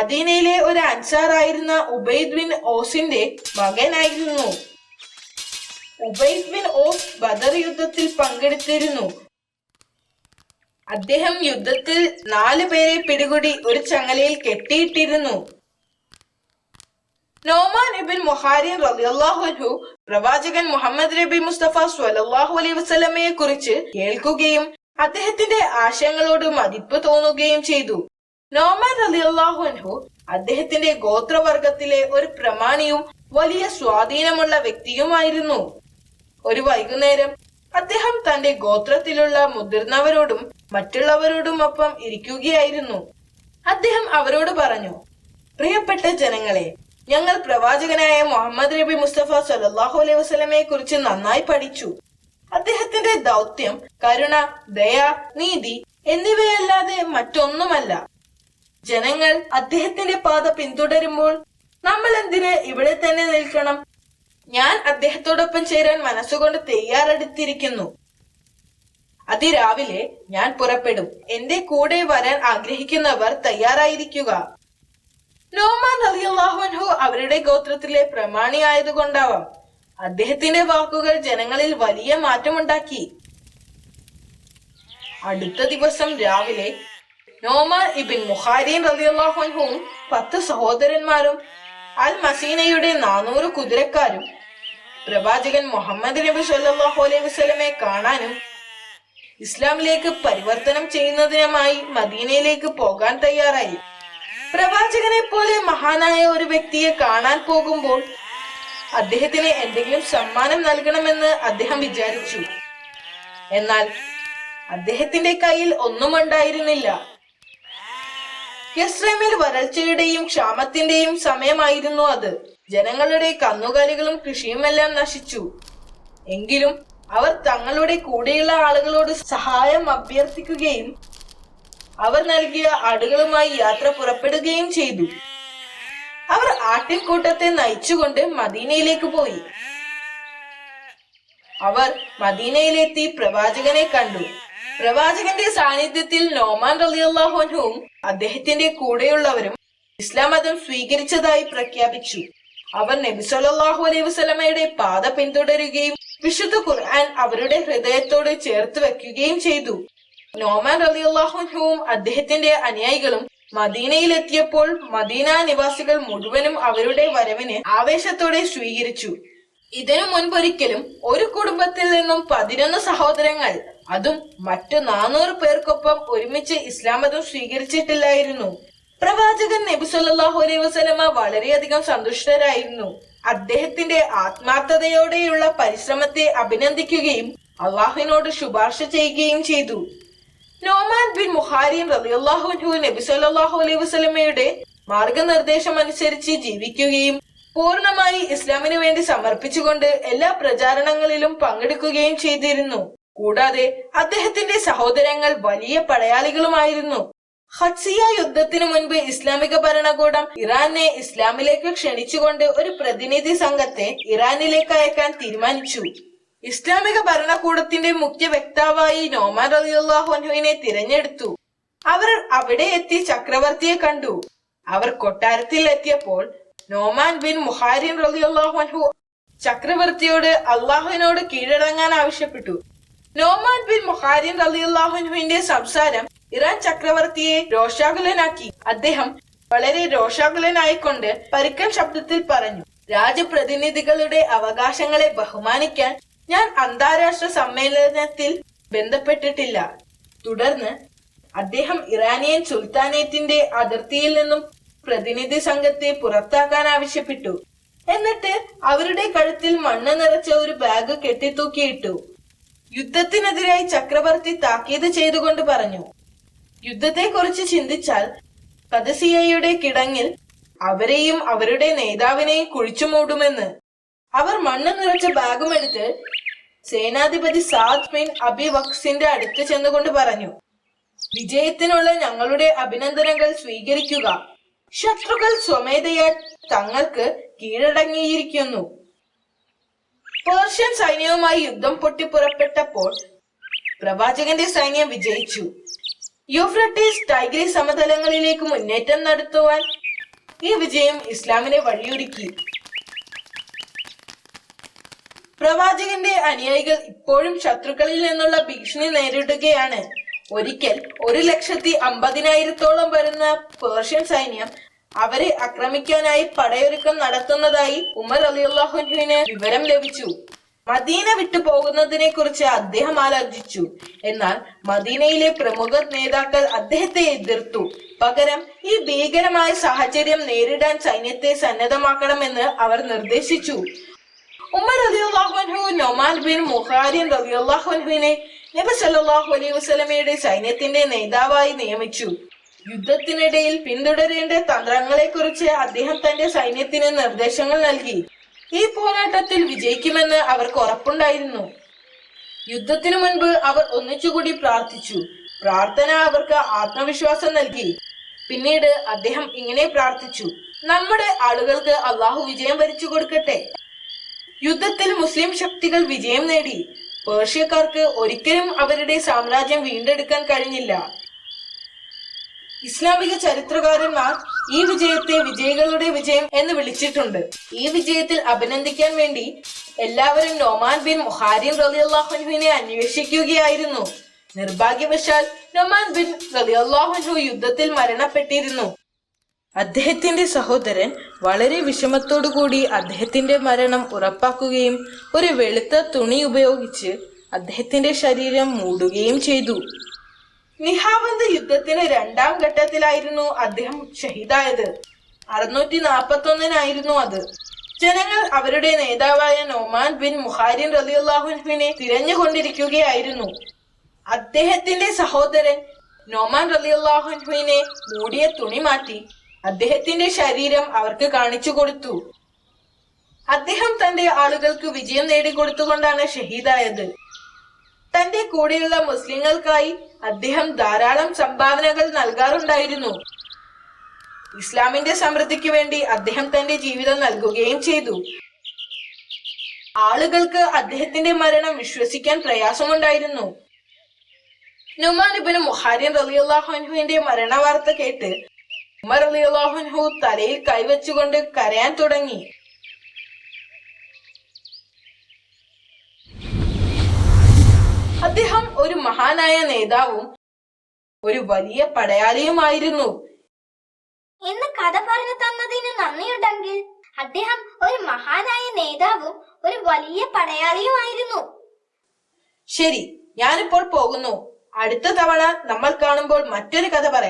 മദീനയിലെ ഒരു അൻസാറായിരുന്ന ഉബൈദ് ബിൻ ഓസിന്റെ മകനായിരുന്നു. ഉബൈദ് ബിൻ ഓസ് ബദർ യുദ്ധത്തിൽ പങ്കെടുത്തിരുന്നു. അദ്ദേഹം യുദ്ധത്തിൽ 4 പേരെ പിടികൂടി ഒരു ചങ്ങലയിൽ കെട്ടിയിട്ടിരുന്നു. നോമാൻ ഇബ്ൻ മുഹാരിൻ റളിയല്ലാഹു അൻഹു പ്രവാചകൻ മുഹമ്മദ് നബി മുസ്തഫ സ്വല്ലല്ലാഹു അലൈഹി വസല്ലമയെ കുറിച്ച് കേൾക്കുകയും അദ്ദേഹത്തിന്റെ ആശയങ്ങളോട് മതിപ്പ് തോന്നുകയും ചെയ്തു. നോമാൻ റളിയല്ലാഹു അൻഹു അദ്ദേഹത്തിന്റെ ഗോത്രവർഗത്തിലെ ഒരു പ്രമാണിയും വലിയ സ്വാധീനമുള്ള വ്യക്തിയുമായിരുന്നു. ഒരു വൈകുന്നേരം അദ്ദേഹം തന്റെ ഗോത്രത്തിലുള്ള മുതിർന്നവരോടും മറ്റുള്ളവരോടുമൊപ്പം ഇരിക്കുകയായിരുന്നു. അദ്ദേഹം അവരോട് പറഞ്ഞു, പ്രിയപ്പെട്ട ജനങ്ങളെ, ഞങ്ങൾ പ്രവാചകനായ മുഹമ്മദ് നബി മുസ്തഫ സല്ലല്ലാഹു അലൈഹി വസല്ലമയെ കുറിച്ച് നന്നായി പഠിച്ചു. അദ്ദേഹത്തിന്റെ ദൗത്യം കരുണ, ദയ, നീതി എന്നിവയല്ലാതെ മറ്റൊന്നുമല്ല. ജനങ്ങൾ അദ്ദേഹത്തിന്റെ പാത പിന്തുടരുമ്പോൾ നമ്മൾ എന്തിന് ഇവിടെ തന്നെ നിൽക്കണം? ഞാൻ അദ്ദേഹത്തോടൊപ്പം ചേരാൻ മനസ്സുകൊണ്ട് തയ്യാറെടുത്തിരിക്കുന്നു. അതിരാവിലെ ഞാൻ പുറപ്പെടും. എന്റെ കൂടെ വരാൻ ആഗ്രഹിക്കുന്നവർ തയ്യാറായിരിക്കുക. നോമാൻ റളിയല്ലാഹു അൻഹു അവരുടെ ഗോത്രത്തിലെ പ്രമാണി ആയതുകൊണ്ടാവാം അദ്ദേഹത്തിന്റെ വാക്കുകൾ ജനങ്ങളിൽ വലിയ മാറ്റമുണ്ടാക്കി. അടുത്ത ദിവസം രാവിലെ നോമാൻ ഇബ്ൻ മുഹാരിൻ റളിയല്ലാഹു അൻഹുവും 10 സഹോദരന്മാരും അൽ മസീനയുടെ 400 കുതിരക്കാരും പ്രവാചകൻ മുഹമ്മദ് നബി സല്ലല്ലാഹു അലൈഹി വസല്ലമയെ കാണാനും ഇസ്ലാമിലേക്ക് പരിവർത്തനം ചെയ്യുന്നതിനുമായി മദീനയിലേക്ക് പോകാൻ തയ്യാറായി. പ്രവാചകനെ പോലെ മഹാനായ ഒരു വ്യക്തിയെ കാണാൻ പോകുമ്പോൾ അദ്ദേഹത്തിന് എന്തെങ്കിലും സമ്മാനം നൽകണമെന്ന് അദ്ദേഹം വിചാരിച്ചു. എന്നാൽ അദ്ദേഹത്തിന്റെ കയ്യിൽ ഒന്നും ഉണ്ടായിരുന്നില്ല. യസ്രമിൽ വരൾച്ചയുടെയും ക്ഷാമത്തിന്റെയും സമയമായിരുന്നു അത്. ജനങ്ങളുടെ കന്നുകാലികളും കൃഷിയുമെല്ലാം നശിച്ചു. എങ്കിലും അവർ തങ്ങളുടെ കൂടെയുള്ള ആളുകളോട് സഹായം അഭ്യർത്ഥിക്കുകയും അവർ നൽകിയ ആടുകളുമായി യാത്ര പുറപ്പെടുകയും ചെയ്തു. അവർ ആട്ടിൻകൂട്ടത്തെ നയിച്ചുകൊണ്ട് മദീനയിലേക്ക് പോയി. അവർ മദീനയിലെത്തി പ്രവാചകനെ കണ്ടു. പ്രവാചകന്റെ സാന്നിധ്യത്തിൽ നോമാൻ റളിയല്ലാഹു അൻഹുവും അദ്ദേഹത്തിന്റെ കൂടെയുള്ളവരും ഇസ്ലാം മതം സ്വീകരിച്ചതായി പ്രഖ്യാപിച്ചു. അവർ നബി സല്ലല്ലാഹു അലൈഹി വസല്ലമയുടെ പാത പിന്തുടരുകയും വിശുദ്ധ ഖുർആൻ അവരുടെ ഹൃദയത്തോട് ചേർത്ത് വെക്കുകയും ചെയ്തു. നോമാൻ റളിയല്ലാഹു അൻഹുവും അദ്ദേഹത്തിന്റെ അനുയായികളും മദീനയിലെത്തിയപ്പോൾ മദീന നിവാസികൾ മുഴുവനും അവരുടെ വരവിനെ ആവേശത്തോടെ സ്വീകരിച്ചു. ഇതിനു മുൻപൊരിക്കലും ഒരു കുടുംബത്തിൽ നിന്നും 11 സഹോദരങ്ങൾ, അതും മറ്റു 400 പേർക്കൊപ്പം ഒരുമിച്ച് ഇസ്ലാം മതം സ്വീകരിച്ചിട്ടില്ലായിരുന്നു. പ്രവാചകൻ നബി സല്ലല്ലാഹു അലൈഹി വസല്ലമ വളരെയധികം സന്തുഷ്ടരായിരുന്നു. അദ്ദേഹത്തിന്റെ ആത്മാർത്ഥതയോടെയുള്ള പരിശ്രമത്തെ അഭിനന്ദിക്കുകയും അള്ളാഹുവിനോട് ശുപാർശ ചെയ്യുകയും ചെയ്തു. നോമാൻ ബിൻ മുഹാരിൻ റളിയല്ലാഹു അൻഹു നബി സല്ലല്ലാഹു അലൈഹി വസല്ലമയുടെ മാർഗനിർദ്ദേശം അനുസരിച്ച് ജീവിക്കുകയും പൂർണ്ണമായി ഇസ്ലാമിന് വേണ്ടി സമർപ്പിച്ചുകൊണ്ട് എല്ലാ പ്രചാരണങ്ങളിലും പങ്കെടുക്കുകയും ചെയ്തിരുന്നു. കൂടാതെ അദ്ദേഹത്തിന്റെ സഹോദരങ്ങൾ വലിയ പടയാളികളുമായിരുന്നു. ഹദ്സിയ യുദ്ധത്തിനു മുൻപ് ഇസ്ലാമിക ഭരണകൂടം ഇറാനെ ഇസ്ലാമിലേക്ക് ക്ഷണിച്ചുകൊണ്ട് ഒരു പ്രതിനിധി സംഘത്തെ ഇറാനിലേക്ക് അയക്കാൻ തീരുമാനിച്ചു. ഇസ്ലാമിക ഭരണകൂടത്തിന്റെ മുഖ്യ വക്താവായി നോമാൻ റളിയല്ലാഹു അൻഹുവിനെ തിരഞ്ഞെടുത്തു. അവർ അവിടെ എത്തി ചക്രവർത്തിയെ കണ്ടു. അവർ കൊട്ടാരത്തിൽ എത്തിയപ്പോൾ നോമാൻ ബിൻ മുഹാരിൻ റളിയല്ലാഹു അൻഹു ചക്രവർത്തിയോട് അള്ളാഹുവിനോട് കീഴടങ്ങാൻ ആവശ്യപ്പെട്ടു. നോമാൻ ബിൻ മുഹാരിൻ റളിയല്ലാഹു അൻഹുവിന്റെ സംസാരം ഇറാൻ ചക്രവർത്തിയെ രോഷാകുലനാക്കി. അദ്ദേഹം വളരെ രോഷാകുലനായിക്കൊണ്ട് പരുക്കൻ ശബ്ദത്തിൽ പറഞ്ഞു, രാജപ്രതിനിധികളുടെ അവകാശങ്ങളെ ബഹുമാനിക്കാൻ ഞാൻ അന്താരാഷ്ട്ര സമ്മേളനത്തിൽ ബന്ധപ്പെട്ടിട്ടില്ല. തുടർന്ന് അദ്ദേഹം ഇറാനിയൻ സുൽത്താനേറ്റിന്റെ അതിർത്തിയിൽ നിന്നും പ്രതിനിധി സംഘത്തെ പുറത്താക്കാൻ ആവശ്യപ്പെട്ടു. എന്നിട്ട് അവരുടെ കഴുത്തിൽ മണ്ണ് നിറച്ച ഒരു ബാഗ് കെട്ടിത്തൂക്കിയിട്ടു. യുദ്ധത്തിനെതിരായി ചക്രവർത്തി താക്കീത് ചെയ്തുകൊണ്ട് പറഞ്ഞു, യുദ്ധത്തെക്കുറിച്ച് ചിന്തിച്ചാൽ ഖദസിയയുടെ കിടങ്ങിൽ അവരെയും അവരുടെ നേതാവിനെയും കുഴിച്ചു മൂടുമെന്ന്. അവർ മണ്ണ് നിറച്ച ബാഗും എടുത്ത് സേനാധിപതി സാദ് ബിൻ അബി വഖ്സിന്റെ അടുത്ത് ചെന്നുകൊണ്ട് പറഞ്ഞു, വിജയത്തിനുള്ള ഞങ്ങളുടെ അഭിനന്ദനങ്ങൾ സ്വീകരിക്കുക. ശത്രുക്കൾ സ്വമേധയാ തങ്ങൾക്ക് കീഴടങ്ങിയിരിക്കുന്നു. പേർഷ്യൻ സൈന്യവുമായി യുദ്ധം പൊട്ടിപ്പുറപ്പെട്ടപ്പോൾ പ്രവാചകന്റെ സൈന്യം വിജയിച്ചു. യൂഫ്രട്ടീസ് ടൈഗ്രീസ് സമതലങ്ങളിലേക്ക് മുന്നേറ്റം നടത്തുവാൻ ഈ വിജയം ഇസ്ലാമിനെ വഴിയൊരുക്കി. പ്രവാചകന്റെ അനുയായികൾ ഇപ്പോഴും ശത്രുക്കളിൽ നിന്നുള്ള ഭീഷണി നേരിടുകയാണ്. ഒരിക്കൽ 1,50,000 വരുന്ന പേർഷ്യൻ സൈന്യം അവരെ ആക്രമിക്കാനായി പടയൊരുക്കം നടത്തുന്നതായി ഉമർ റളിയല്ലാഹു അൻഹുവിന് വിവരം ലഭിച്ചു. മദീന വിട്ടു പോകുന്നതിനെ കുറിച്ച് അദ്ദേഹം ആലോചിച്ചു. എന്നാൽ മദീനയിലെ പ്രമുഖ നേതാക്കൾ അദ്ദേഹത്തെ എതിർത്തു. പകരം ഈ ഭീകരമായ സാഹചര്യം നേരിടാൻ സൈന്യത്തെ സന്നദ്ധമാക്കണമെന്ന് അവർ നിർദ്ദേശിച്ചു. ഉമർ റളിയല്ലാഹു അൻഹു നൊമാൻ ബിൻ മുഹാരിൻ റളിയല്ലാഹു അൻഹുവിനെ നബി സല്ലല്ലാഹു അലൈഹി വസല്ലമയുടെ സൈന്യത്തിന്റെ നേതാവായി നിയമിച്ചു. യുദ്ധത്തിനിടയിൽ പിന്തുടരേണ്ട തന്ത്രങ്ങളെ കുറിച്ച് അദ്ദേഹം തന്റെ സൈന്യത്തിന് നിർദ്ദേശങ്ങൾ നൽകി. ഈ പോരാട്ടത്തിൽ വിജയിക്കുമെന്ന് അവർക്ക് ഉറപ്പുണ്ടായിരുന്നു. യുദ്ധത്തിനു മുൻപ് അവർ ഒന്നിച്ചുകൂടി പ്രാർത്ഥിച്ചു. പ്രാർത്ഥന അവർക്ക് ആത്മവിശ്വാസം നൽകി. പിന്നീട് അദ്ദേഹം ഇങ്ങനെ പ്രാർത്ഥിച്ചു: നമ്മുടെ ആളുകൾക്ക് അള്ളാഹു വിജയം വരിച്ചു കൊടുക്കട്ടെ. യുദ്ധത്തിൽ മുസ്ലിം ശക്തികൾ വിജയം നേടി. പേർഷ്യക്കാർക്ക് ഒരിക്കലും അവരുടെ സാമ്രാജ്യം വീണ്ടെടുക്കാൻ കഴിഞ്ഞില്ല. ഇസ്ലാമിക ചരിത്രകാരന്മാർ ഈ വിജയത്തെ വിജയികളുടെ വിജയം എന്ന് വിളിച്ചിട്ടുണ്ട്. ഈ വിജയത്തിൽ അഭിനന്ദിക്കാൻ വേണ്ടി എല്ലാവരും നൊമാൻ ബിൻ മുഹാരിൻ റളിയല്ലാഹു അൻഹുവിനെ അന്വേഷിക്കുകയായിരുന്നു. നിർഭാഗ്യവശാൽ നൊമാൻ ബിൻ റളിയല്ലാഹു അൻഹു യുദ്ധത്തിൽ മരണപ്പെട്ടിരുന്നു. അദ്ദേഹത്തിന്റെ സഹോദരൻ വളരെ വിഷമത്തോടുകൂടി അദ്ദേഹത്തിന്റെ മരണം ഉറപ്പാക്കുകയും ഒരു വെളുത്ത തുണി ഉപയോഗിച്ച് അദ്ദേഹത്തിന്റെ ശരീരം മൂടുകയും ചെയ്തു. നിഹാവന്ത് യുദ്ധത്തിന് 2ാം ഘട്ടത്തിലായിരുന്നു അദ്ദേഹം ഷഹീദായത്. 641 അത്. ജനങ്ങൾ അവരുടെ നേതാവായ നൊമാൻ ബിൻ മുഹാരിൻ റളിയല്ലാഹു അൻഹുവിനെ തിരഞ്ഞുകൊണ്ടിരിക്കുകയായിരുന്നു. അദ്ദേഹത്തിന്റെ സഹോദരൻ നൊമാൻ റളിയല്ലാഹു അൻഹുവിനെ മൂടിയ തുണി മാറ്റി അദ്ദേഹത്തിന്റെ ശരീരം അവർക്ക് കാണിച്ചു കൊടുത്തു. അദ്ദേഹം തന്റെ ആളുകൾക്ക് വിജയം നേടിക്കൊടുത്തുകൊണ്ടാണ് ഷഹീദായത്. തന്റെ കൂടെയുള്ള മുസ്ലിങ്ങൾക്കായി അദ്ദേഹം ധാരാളം സംഭാവനകൾ നൽകാറുണ്ടായിരുന്നു. ഇസ്ലാമിന്റെ സമൃദ്ധിക്ക് വേണ്ടി അദ്ദേഹം തന്റെ ജീവിതം നൽകുകയും ചെയ്തു. ആളുകൾക്ക് അദ്ദേഹത്തിന്റെ മരണം വിശ്വസിക്കാൻ പ്രയാസമുണ്ടായിരുന്നു. നൊമാൻ ഇബ്നു മുഹാരിൻ റളിയല്ലാഹു അൻഹുവിന്റെ മരണവാർത്ത കേട്ട് ഉമർ റളിയല്ലാഹു അൻഹു തലയിൽ കൈവച്ചുകൊണ്ട് കരയാൻ തുടങ്ങി. അദ്ദേഹം ഒരു മഹാനായ നേതാവും ഒരു വലിയ പടയാളിയുമായിരുന്നു എന്ന് കഥ പറഞ്ഞു തന്നതിന് നന്ദിയുണ്ടെങ്കിൽ അദ്ദേഹം ഒരു മഹാനായ നേതാവും ഒരു വലിയ പടയാളിയുമായിരുന്നു. ശരി, ഞാനിപ്പോൾ പോകുന്നു. അടുത്ത തവണ നമ്മൾ കാണുമ്പോൾ മറ്റൊരു കഥ പറയാം.